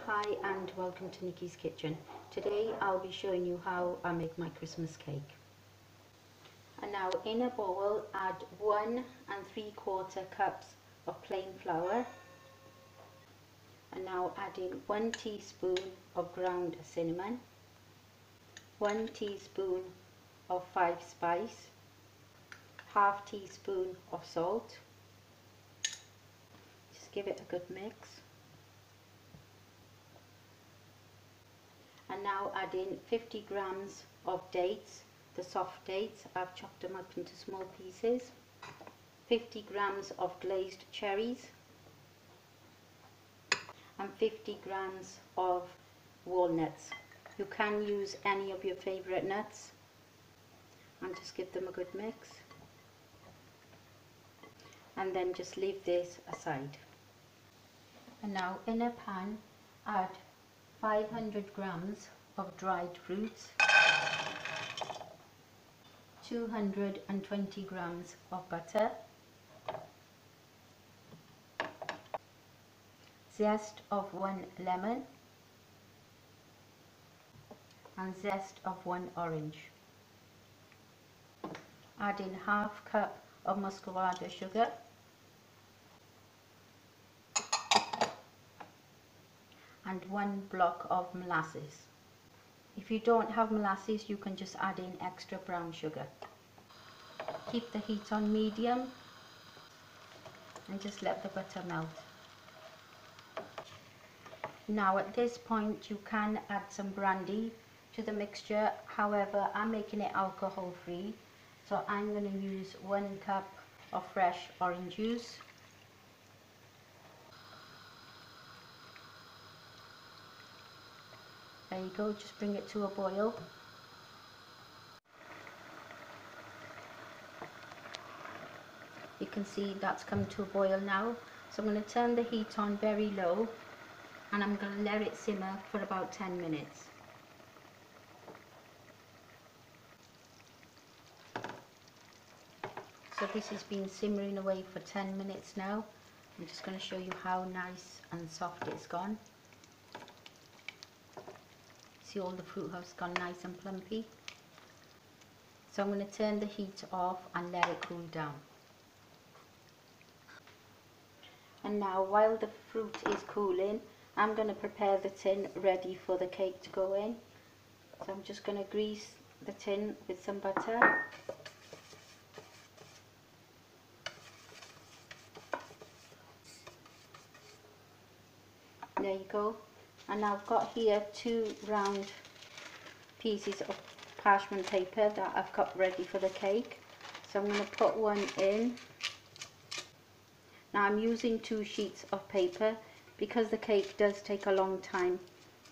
Hi and welcome to Nikki's Kitchen. Today I'll be showing you how I make my Christmas cake. And now in a bowl add 1 3/4 cups of plain flour. And now add in 1 teaspoon of ground cinnamon, 1 teaspoon of 5 spice, half teaspoon of salt. Just give it a good mix. And now add in 50 grams of dates, the soft dates. I've chopped them up into small pieces. 50 grams of glazed cherries and 50 grams of walnuts. You can use any of your favourite nuts and just give them a good mix. And then just leave this aside. And now in a pan add 500 grams of dried fruits, 220 grams of butter, zest of 1 lemon and zest of 1 orange. Add in half cup of muscovado sugar and 1 block of molasses. If you don't have molasses, you can just add in extra brown sugar. Keep the heat on medium and just let the butter melt. Now at this point you can add some brandy to the mixture, however I'm making it alcohol free, so I'm going to use 1 cup of fresh orange juice. There you go, just bring it to a boil. You can see that's come to a boil now, so I'm going to turn the heat on very low and I'm going to let it simmer for about 10 minutes. So this has been simmering away for 10 minutes now. I'm just going to show you how nice and soft it's gone. See, all the fruit has gone nice and plumpy. So I'm going to turn the heat off and let it cool down. And now while the fruit is cooling, I'm going to prepare the tin ready for the cake to go in. So I'm just going to grease the tin with some butter. There you go. And I've got here 2 round pieces of parchment paper that I've got ready for the cake. So I'm going to put one in. Now I'm using 2 sheets of paper because the cake does take a long time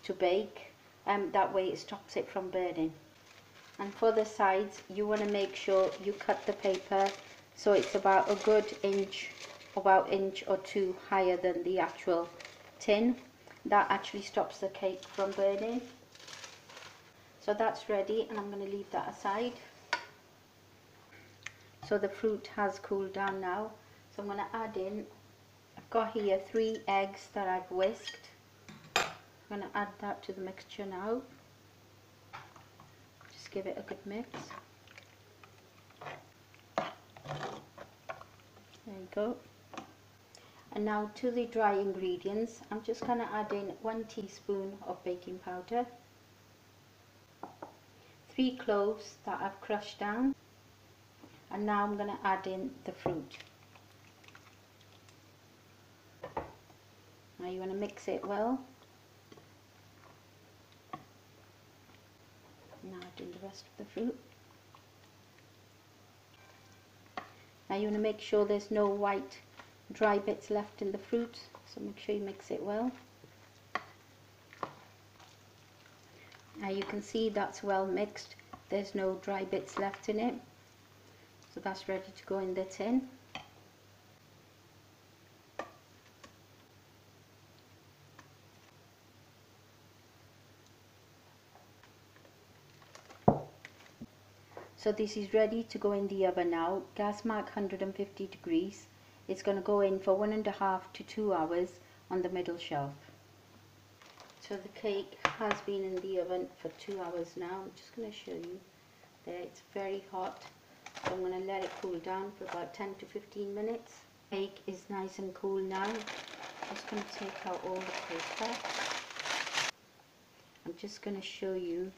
to bake, that way it stops it from burning. And for the sides you want to make sure you cut the paper so it's about a good inch, about inch or 2 higher than the actual tin. That actually stops the cake from burning. So that's ready and I'm going to leave that aside. So the fruit has cooled down now, so I'm going to add in, I've got here 3 eggs that I've whisked. I'm going to add that to the mixture now. Just give it a good mix. There you go. And now to the dry ingredients, I'm just going to add in 1 teaspoon of baking powder, 3 cloves that I've crushed down, and now I'm going to add in the fruit. Now you want to mix it well. Now add in the rest of the fruit. Now you want to make sure there's no white dry bits left in the fruit, so make sure you mix it well. Now you can see that's well mixed, there's no dry bits left in it, so that's ready to go in the tin. So this is ready to go in the oven now, gas mark 150 degrees. It's going to go in for 1.5 to 2 hours on the middle shelf. So the cake has been in the oven for 2 hours now. I'm just going to show you there, it's very hot. So I'm going to let it cool down for about 10 to 15 minutes. Cake is nice and cool now. I'm just going to take out all the paper. I'm just going to show you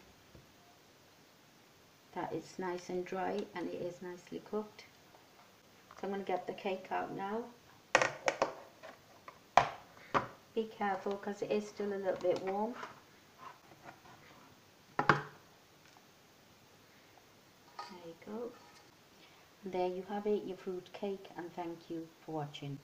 that it's nice and dry and it is nicely cooked. So I'm going to get the cake out now. Be careful because it is still a little bit warm. There you go. And there you have it, your fruit cake, and thank you for watching.